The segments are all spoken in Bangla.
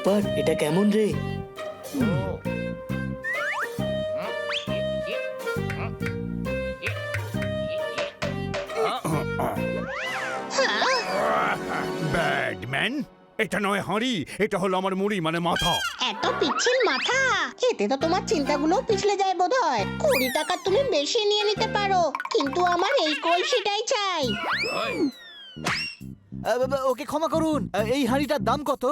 পোপাট, এটা কেমন রে? ব্যাডম্যান, এটা নয় হাঁড়ি, এটা হলো আমার মুড়ি মানে মাথা। এত পিচ্ছিল মাথা, এতে তো তোমার চিন্তাগুলো পিছলে যায় বোধহয়। 20 টাকা তুমি বেশি নিয়ে নিতে পারো, কিন্তু আমার এই কলসিটাই চাই। ওকে ক্ষমা করুন, এই হাঁড়িটার দাম কত?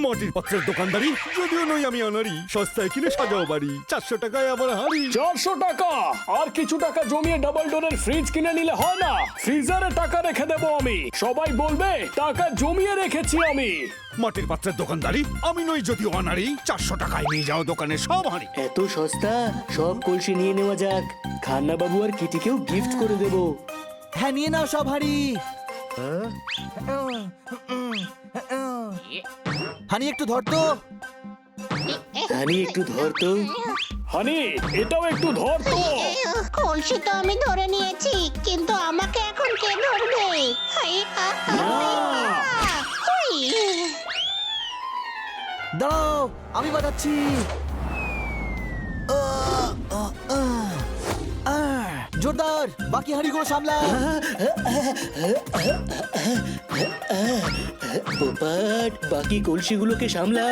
মাটির পাত্রের দোকানদারি, যদিও নই আমি আনারি, সস্তায় কিনে সাজাও বাড়ি। 400 টাকায় আমার হাঁড়ি। 400 টাকা? আর কিছু টাকা জমিয়ে ডাবল ডোরের ফ্রিজ কিনে নিলে হয় না? ফ্রিজারে টাকা রেখে দেবো আমি, সবাই বলবে টাকা জমিয়ে রেখেছি আমি। মাটির পাত্রের দোকানদারি, আমি নই যদিও আনারি। 400 টাকায় নিয়ে যাও দোকানে সব হাঁড়ি। এত সস্তা, সব কলসি নিয়ে নেওয়া যাক। খান্না বাবু আর কিটিকেও গিফট করে দেবো। হ্যাঁ, নিয়ে নাও সব হাঁড়ি। হানি একটু ধর তো। হানি একটু ধর তো। হানি, এটাও একটু ধর তো। কলসি তো আমি ধরে নিয়েছি, কিন্তু আমাকে এখন কে ধরবে? দাঁড়াও, আমি বাজাচ্ছি। জোরদার, বাকি হাঁড়িগুলো সামলা। পোপাট, বাকি কলসিগুলোকে সামলা।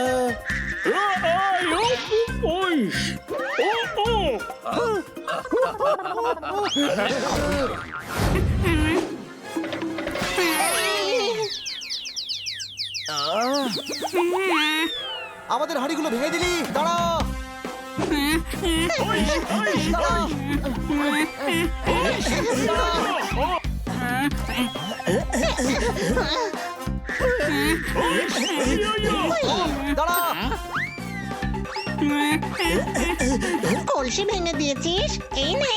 আমাদের হাঁড়িগুলো ভেঙে দিলি, দাঁড়া। দাঁড়া। কলসি ভেঙে দিয়েছিস, এই নে।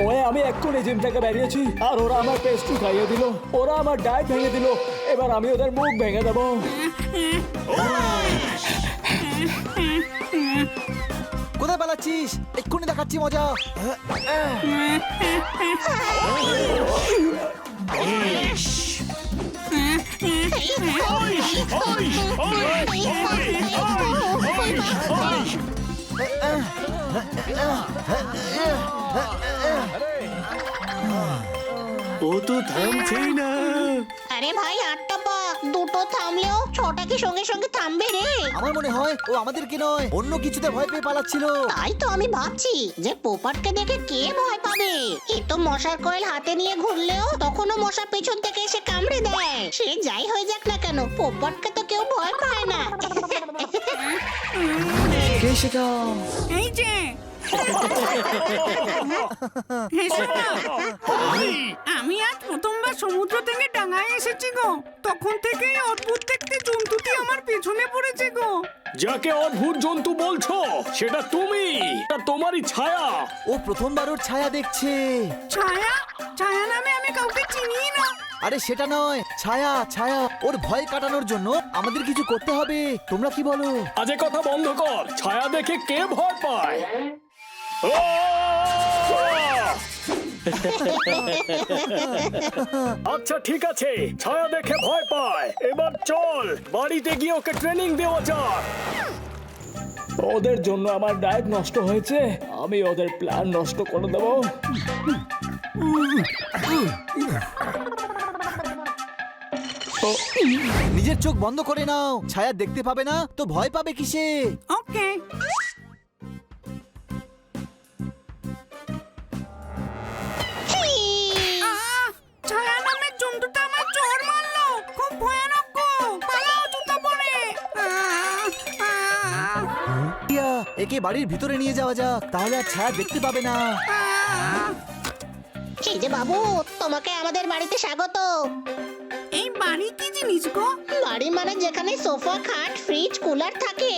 ওয়ে, আমি এক্ষুনি জিম থেকে বেরিয়েছি আর ওরা আমার পেস্ট্রি খাইয়ে দিল, ওরা আমার ডায়েট ভেঙে দিল। এবার আমি ওদের মুখ ভেঙে দেবো। কোথায় পালাচ্ছিস? এক্ষুনি দেখাচ্ছি মজা। ও তো থামছেই না। আরে ভাই, 8টা পা, দুটো থামলেও 6টা কি সঙ্গে সঙ্গে থামবে রে? আমার মনে হয় ও আমাদেরকে নয়, অন্য কিছুতে ভয় পেয়ে পালাচ্ছিল। তাই তো আমি ভাবছি যে পোপাটকে দেখে কে ভয় পাবে। এ তো মশার কয়েল হাতে নিয়ে ঘুরলেও তখনও মশা পেছন থেকে এসে কামড়ে দেয়। সে যাই হয়ে যাক না কেন, পোপাটকে তো কেউ ভয় পায় না। কে সেটা? এই যে হেসো না। আমি আজ প্রথমবার সমুদ্র থেকে ডাঙায় এসেছি গো। তখন থেকেই অদ্ভুত দেখতে জন্তুটি আমার পেছনে পড়েছে গো। যাকে অদ্ভুত জন্তু বলছো সেটা তুমি, এটা তোমারই ছায়া। ও প্রথমবার ওর ছায়া দেখছে। ছায়া? ছায়া নামে আমি কাউকে চিনি না। আরে সেটা নয়, ছায়া ছায়া। ওর ভয় কাটানোর জন্য আমাদের কিছু করতে হবে। তোমরা কি বলো? আজে কথা বন্ধ কর। ছায়া দেখে কে ভয় পায়? আচ্ছা ঠিক আছে, ছায়া দেখে ভয় পায়। এবার চল বাড়িতে গিয়ে ওকে ট্রেনিং দেওয়া যাক। ওদের জন্য আমার ডায়েট নষ্ট হয়েছে, আমি ওদের প্ল্যান নষ্ট করে দেবো। নিজের চোখ বন্ধ করে নাও। ছায়া দেখতে পাবে না তো ভয় পাবে কিসে? ওকে। ছায়া নামের জন্তুটা আমার চোর মারলো। খুব ভয়ানক গো। পালাও জুতা পরে। টিয়া, একে বাড়ির ভিতরে নিয়ে যাওয়া যাক, তাহলে আর ছায়া দেখতে পাবে না। এই যে বাবু, তোমাকে আমাদের বাড়িতে স্বাগত। এই বাড়ি কি জিনিস গো? বাড়ি মানে যেখানে সোফা, খাট, ফ্রিজ, কুলার থাকে।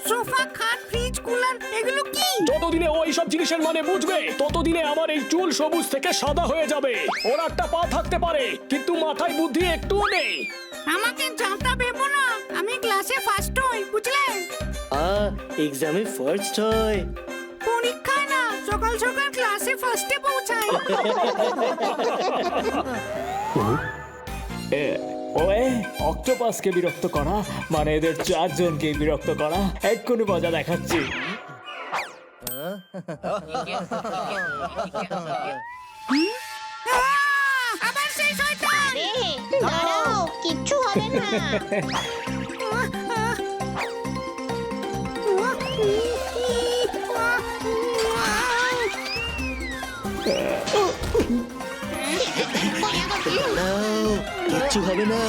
সোফা, খাট, ফ্রিজ, কুলার, এগুলো কি? যতদিনে ও এইসব জিনিসের মানে বুঝবে ততদিনে আমার এই চুল সবুজ থেকে সাদা হয়ে যাবে। ওর একটা পা থাকতে পারে কিন্তু মাথায় বুদ্ধি একটুও নেই। আমাকে জানতা ভেবো না, আমি ক্লাসে ফার্স্ট হই, বুঝলে? এক্সামে ফার্স্ট হয়। পরীক্ষায় না, সকাল সকাল ক্লাসে ফার্স্টে পৌঁছাই। ওয়ে অক্টোপাসকে বিরক্ত করা মানে এদের চারজনকে বিরক্ত করা, এক্ষুনি মজা দেখাচ্ছি। আবার সেই শয়তান। রে দাঁড়াও, কিচ্ছু হবে না। দাঁড়াও, কিচ্ছু হবে না।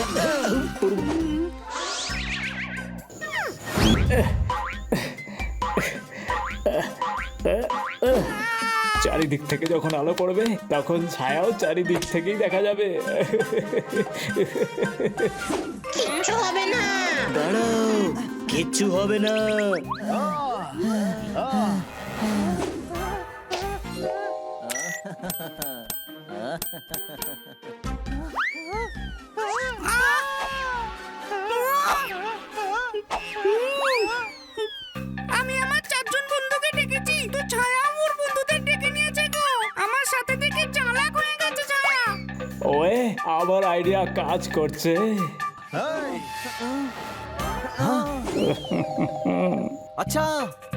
চারিদিক থেকে যখন আলো পড়বে তখন ছায়াও চারিদিক থেকেই দেখা যাবে। কিচ্ছু হবে না। দাঁড়াও, কিচ্ছু হবে না। আমি আমার চারজন বন্ধুকে ডেকেছি, তো ছায়া ওর বন্ধুদের ডেকে নিয়েছে গো। আমার সাথে থেকে চালাক হয়ে গেছে ছায়া। ওয়ে আমার আইডিয়া কাজ করছে। আচ্ছা,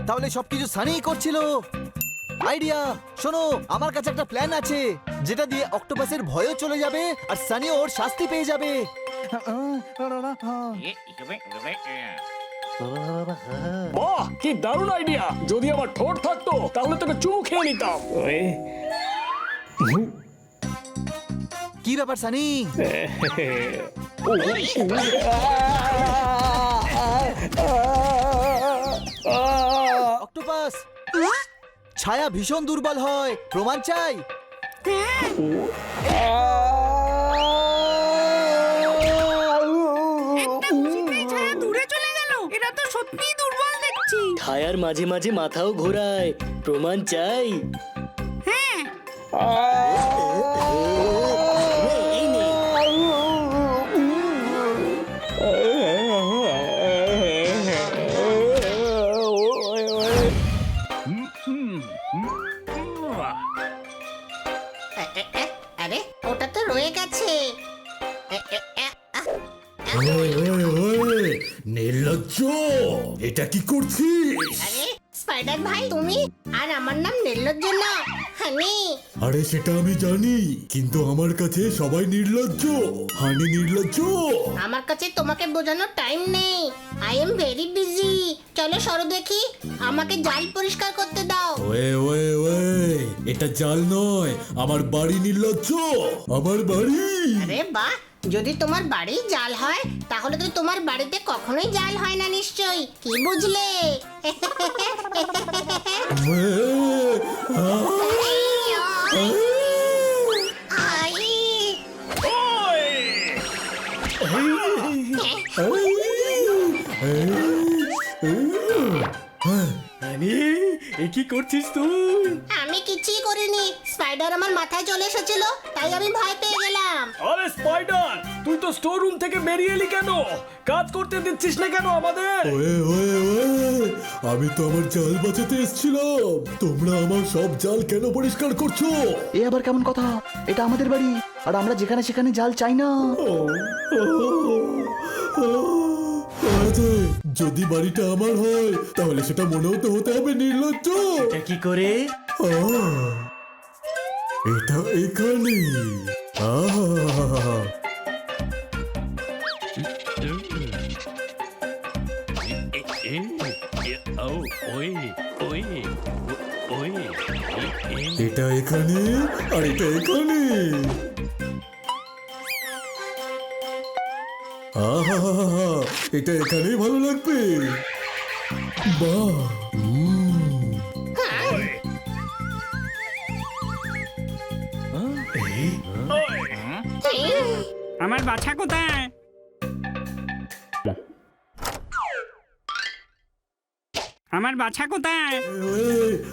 তাহলে সবকিছু সানিই করছিল। আইডিয়া, শোনো, আমার কাছে একটা প্ল্যান আছে যেটা দিয়ে অক্টোপাসের ভয়ও চলে যাবে আর সানিও ওর শাস্তি পেয়ে যাবে। বাহ, কি দারুণ আইডিয়া! যদি আমার ঠোঁট থাকতো তাহলে তোকে চুমু খেয়ে নিতাম। ওয়ে কি ব্যাপার সানি? অক্টোপাস, ছায়া ভীষণ দুর্বল হয়, প্রমাণ চাই। একটা খুশিতেই ছায়া দূরে চলে গেল। এরা তো সত্যিই দুর্বল দেখছি। ছায়ার মাঝে মাঝে মাথাও ঘোরায়, প্রমাণ চাই। হ্যাঁ, এই নে। আরে ওটা তো রয়ে গেছে। নির্লজ্জ, এটা কি করছিস? আরে স্পাইডার ভাই, তুমি? আর আমার নাম নির্লজ্জ না, হানি। আরে সেটা আমি জানি, কিন্তু আমার কাছে সবাই নির্লজ্জ। হানি নির্লজ্জ। আমার কাছে তোমাকে বোঝানোর টাইম নেই। I am very busy. চলো সরো দেখি, আমাকে জাল পরিষ্কার করতে দাও। ওয়ে ওয়ে ওয়ে, এটা জাল নয়, আমার বাড়ি নির্লজ্জ, আমার বাড়ি। আরে বাহ, যদি তোমার বাড়ি জাল হয় তাহলে তো তোমার বাড়িতে কখনোই জাল হয় না নিশ্চয়ই। কি বুঝলে? আই, আরে, এ কি করছিস তুই? আমি কিছুই করিনি। স্পাইডার আমার মাথায় চলে এসেছিল, তাই আমি ভয় পেয়ে গেলাম। আরে স্পাইডার, তুই তো স্টোর রুম থেকে বেরিয়ে এলি কেন? কাজ করতে দিচ্ছিস না কেন আমাদের? ওয়ে ওয়ে ওয়ে, আমি তো আমার জাল বাঁচাতে এসেছিলাম। তোমরা আমার সব জাল কেন পরিষ্কার করছো? এ আবার কেমন কথা? এটা আমাদের বাড়ি, আর আমরা যেখানে সেখানে জাল চাই না। যদি বাড়িটা আমার হয় তাহলে সেটা মনেও তো হতে হবে নির্লজ্জ। এটা কি করে? এটা এখানে। আহা, এটা এখানে আর এটা এখানে। আহা, এটা এখানেই ভালো লাগবে। বাহ, আমার বাছা কোথায়? আমার বাছা কোথায়?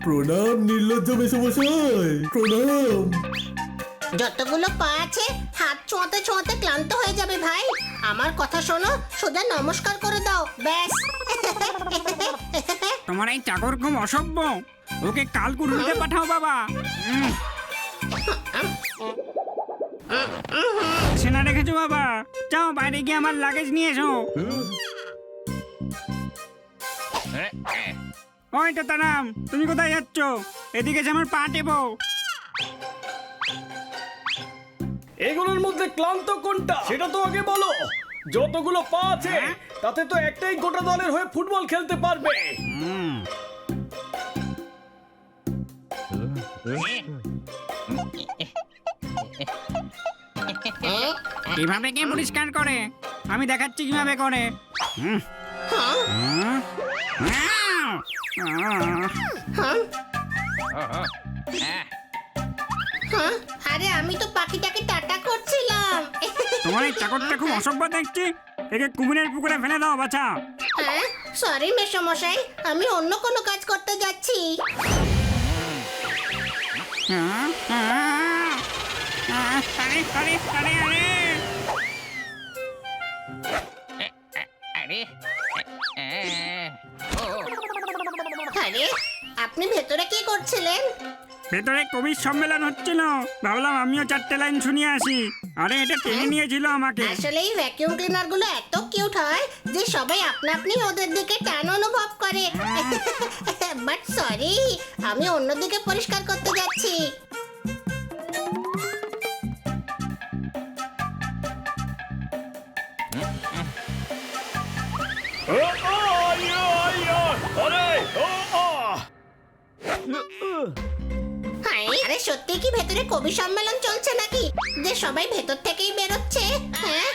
প্রণাম নির্লজ্জ মেশামশাই, প্রণাম। যতগুলো পা আছে হাত ছোঁয়াতে ছোঁয়াতে ক্লান্ত হয়ে যাবে ভাই। আমার কথা শোনো, সোজা নমস্কার করে দাও, ব্যাস। তোমার এই চাকর খুব অসভ্য। ওকে কাল কুড়ুলতে পাঠাও বাবা। সেনা রেখেছো বাবা, যাও বাইরে গিয়ে আমার লাগেজ নিয়ে এসো। ওই তো তারাম, তুমি কোথায় যাচ্ছ? এদিকে এসে আমার পা টেপো। এগুলোর মধ্যে ক্লান্ত কোনটা সেটা তো আগে বলো। যতগুলো পা আছে তাতে তো একটাই গোটা দলের হয়ে ফুটবল খেলতে পারবে। কিভাবে কে পরিষ্কার করে? আমি দেখাচ্ছি কিভাবে করে। আরে আমি তো পাখিটাকে টাটা করছিলাম। তোমার এই চাকরটা খুব অসভ্য দেখছি। একে কুমিরের পুকুরে ফেলে দাও বাছা। হ্যাঁ, সরি মেসমশাই, আমি অন্য কোনো কাজ করতে যাচ্ছি। আরে আরে আরে আরে আরে আপনি ভেতরে কি করছিলেন? ভেতরে কবির সম্মেলন হচ্ছিল, ভাবলাম আমিও 4টে লাইন শুনিয়ে আসি। আরে এটা টেনে নিয়েছিল আমাকে। আসলে এই ভ্যাকিউম ক্লিনার গুলো এত কিউট হয় যে সবাই আপনা আপনি ওদের দিকে টান অনুভব করে। বাট সরি, আমি অন্যদিকে পরিষ্কার করতে যাচ্ছি। হাই, আরে সত্যি কি ভেতরে কবি সম্মেলন চলছে নাকি, যে সবাই ভেতর থেকেই বেরোচ্ছে? হ্যাঁ,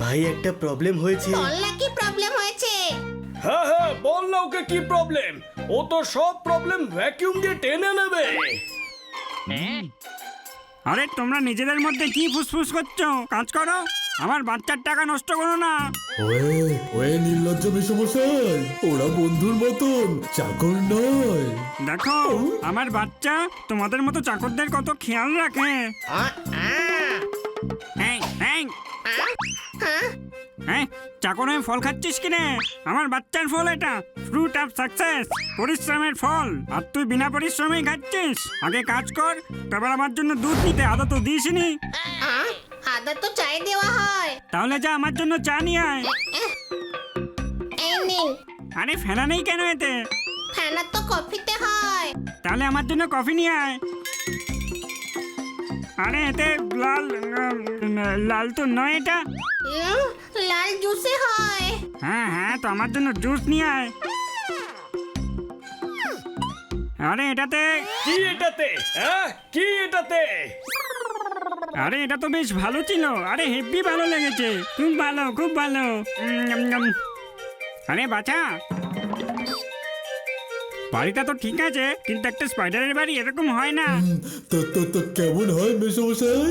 ভাই একটা প্রবলেম হয়েছে। বল না কি প্রবলেম হয়েছে? হ্যাঁ হ্যাঁ, বল না ওকে কি প্রবলেম। ও তো সব প্রবলেম ভ্যাকিউম দিয়ে টেনে নেবে। আরে তোমরা নিজেদের মধ্যে কি ফুসফুস করছো? কাজ করো, আমার বাচ্চার টাকা নষ্ট করো না। ওয়ে নির্লজ্জ মেসমশাই, ওরা বন্ধুর মতন, চাকর নয়। দেখো আমার বাচ্চা তোমাদের মতো চাকরদের কত খেয়াল রাখে। এই, এই, এই, চাকর হয়ে ফল খাচ্ছিস কিনে? আমার বাচ্চার ফল এটা, ফ্রুট অফ সাকসেস, পরিশ্রমের ফল। আর তুই বিনা পরিশ্রমেই খাচ্ছিস। আগে কাজ কর, তারপর আমার জন্য দুধ নিতে। আদা তো দিসনি। আদা তো চাই দেওয়া হয়। তাহলে যা আমার জন্য চা নিয়ে আয়। এই নিন। আরে ফেনা নেই কেন এতে? ফেনা তো কফিতে হয়। তাহলে আমার জন্য কফি নিয়ে আয়। আরে এতে লাল লাল তো নয় এটা। লাল জুসে হয়। হ্যাঁ হ্যাঁ, তো আমার জন্য জুস নিয়ে আয়। আরে এটাতে কি এটাতে? হ্যাঁ, কি এটাতে? আরে এটা তো বেশ ভালো ছিল। আরে হেভি ভালো লেগেছে, খুব ভালো, খুব ভালো। আরে বাছা, বাড়িটা তো ঠিক আছে, কিন্তু একটা স্পাইডারের বাড়ি এরকম হয় না। তো কেমন হয় মেসমশাই?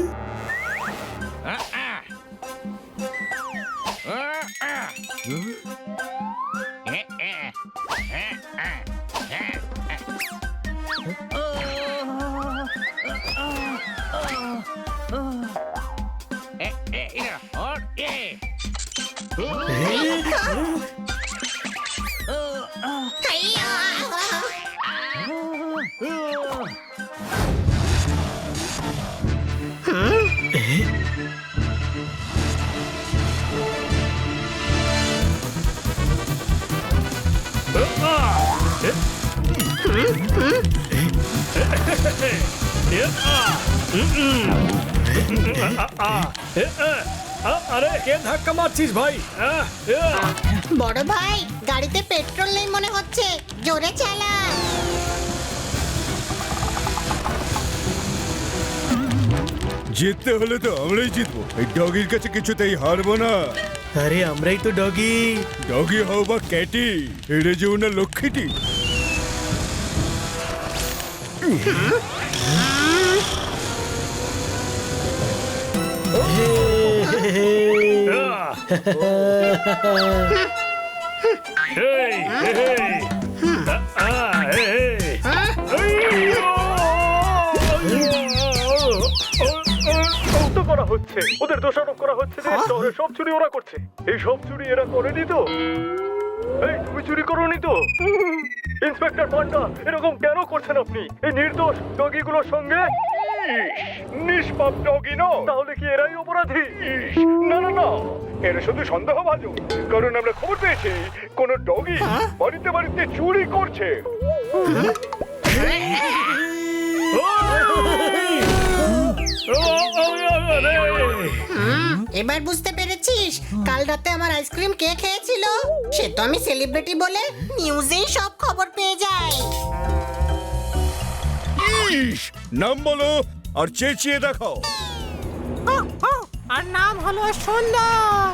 আরে কে ধাক্কা মারছিস ভাই? বড় ভাই, গাড়িতে পেট্রোল নেই মনে হচ্ছে, জোরে চালা। জিততে হলে তো আমরাই জিতবো। এই ডগির কাছে কিছুতেই হারবো না। আরে আমরাই তো ডগি। ডগি হও বা ক্যাটি, হেরে যেও না লক্ষ্মীটি। করা হচ্ছে, ওদের দোষারোপ করা হচ্ছে যে শহরে সব চুরি ওরা করছে। এই সব চুরি এরা করেনি তো? এই তুমি চুরি করোনি তো? ইন্সপেক্টর পান্ডা, এরকম কেন করছেন আপনি এই নির্দোষ ডগিগুলোর সঙ্গে? নিষ্পাপ ডগি না, তাহলে কি এরাই অপরাধী? না না না, এরা শুধু সন্দেহভাজন, কারণ আমরা খবর পেয়েছি কোন ডগি বাড়িতে বাড়িতে চুরি করছে। এবার বুঝতে পেরেছিস কাল রাতে আমার আইসক্রিম কে খেয়েছিল? সে তো আমি সেলিব্রিটি বলে নিউজেই সব খবর পেয়ে যাই। ইস, নাম বলো আর চেঁচিয়ে দেখাও। আর নাম হলো সুন্দর।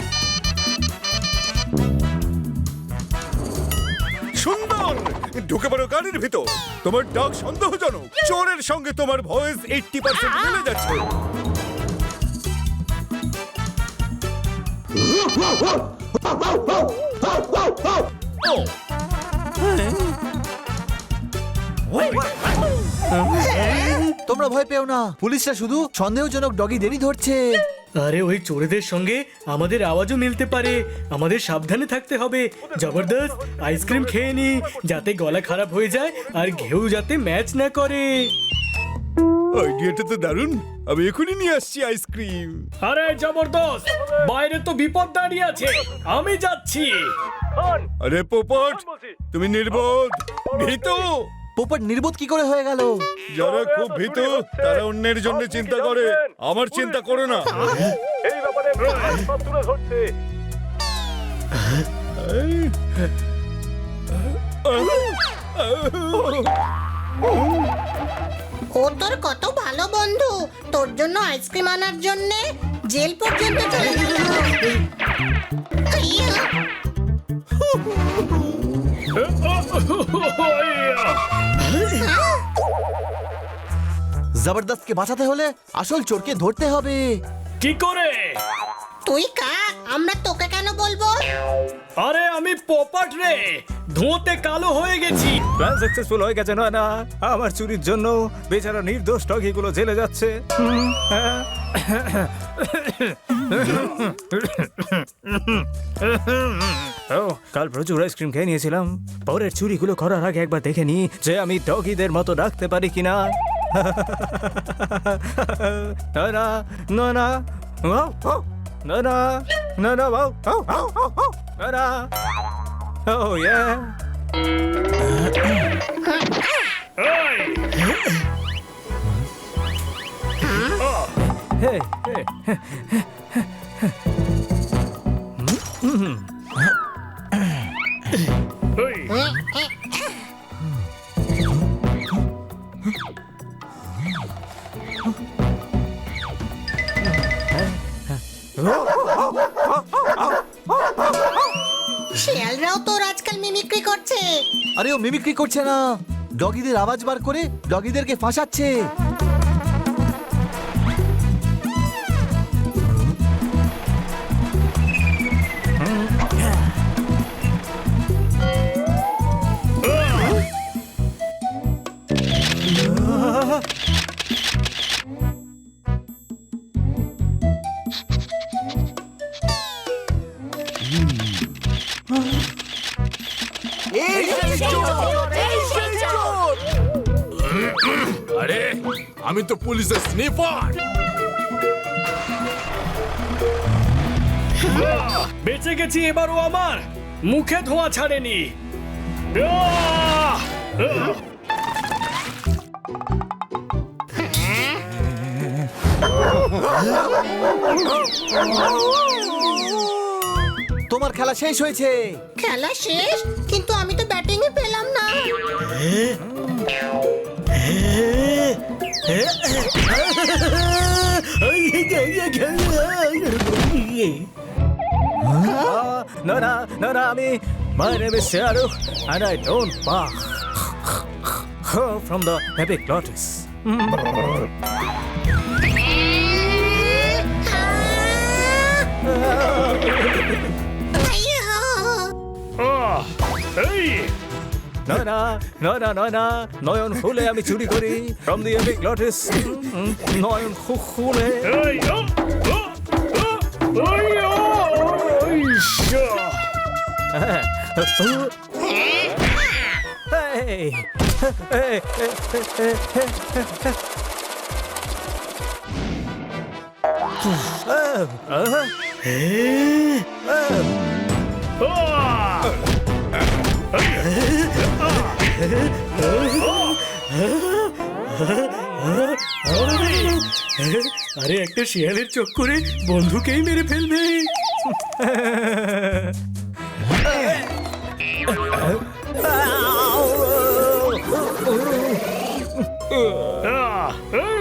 সুন্দর, ঢুকে পড়ো গাড়ির ভিতর। তোমার ডাক সন্দেহজনক। চোরের সঙ্গে তোমার ভয়েস 80% মিলে যাচ্ছে। তোমরা ভয় পেও না, পুলিশরা শুধু সন্দেহজনক ডগিদেরই ধরছে। আরে ওই চোরেদের সঙ্গে আমাদের আওয়াজও মিলতে পারে, আমাদের সাবধানে থাকতে হবে। জবরদস্ত, আইসক্রিম খেয়ে নি যাতে গলা খারাপ হয়ে যায় আর ঘেউ যাতে ম্যাচ না করে। আইডিয়াটা তো দারুণ, আমি এখনই নিয়ে আসছি আইসক্রিম। আরে জবরদস্ত, বাইরে তো বিপদ দাঁড়িয়ে আছে, আমি যাচ্ছি। আরে পোপট, তুমি নির্বোধ, ভীতু। পোপট নির্বোধ কি করে হয়ে গেল? যারা খুব ভীতু তারা অন্যের জন্য চিন্তা করে, আমার চিন্তা করো না। এই ব্যাপারে সব তুলে ধরছে। ও তোর কত ভালো বন্ধু, তোর জন্য আইসক্রিম আনার জন্য জেল পর্যন্ত চলে গেল। আইয়া! জবরদস্তকে বাঁচাতে হলে আসল চোরকে ধরতে হবে। কি করে? তুই কাক, আমরা তোকে কেন বলবো? আরে আমি পোপট রে, ধোঁতে কালো হয়ে গেছি। প্ল্যান সাকসেসফুল হয়ে গেছে না? আমার চুরির জন্য বেচারা নির্দোষ ডগিগুলো জেলে যাচ্ছে। ও, কাল প্রচুর আইসক্রিম খেয়ে নিয়েছিলাম। পরের চুরিগুলো করার আগে একবার দেখে নি যে আমি ডগিদের মতো ডাকতে পারি কিনা। না না না না না না না না না না। Oh yeah. Hey, hey. শিয়ালরাও তোর আজকাল মিমিক্রি করছে। আরে ও মিমিক্রি করছে না, ডগিদের আওয়াজ বার করে ডগিদেরকে ফাঁসাচ্ছে। আরে আমি তো পুলিশের স্নিপার। বেঁচে গেছি, এবারও আমার মুখে ধোঁয়া ছাড়েনি। তোমার খেলা শেষ হয়েছে। খেলা শেষ, কিন্তু আমি তো ব্যাটিং এ পেলাম না। No, no, no, no, my name is Shahrukh and I don't bark. From the Epic Lotus. No, no, no, no, no, no. নয়ন ফুলে আমি চুরি করি from the Epic Lotus. নয়ন ফুলে। Hey! Hey! আরে একটা শিয়ালের চক্করে বন্ধুকেই মেরে ফেলবে। এই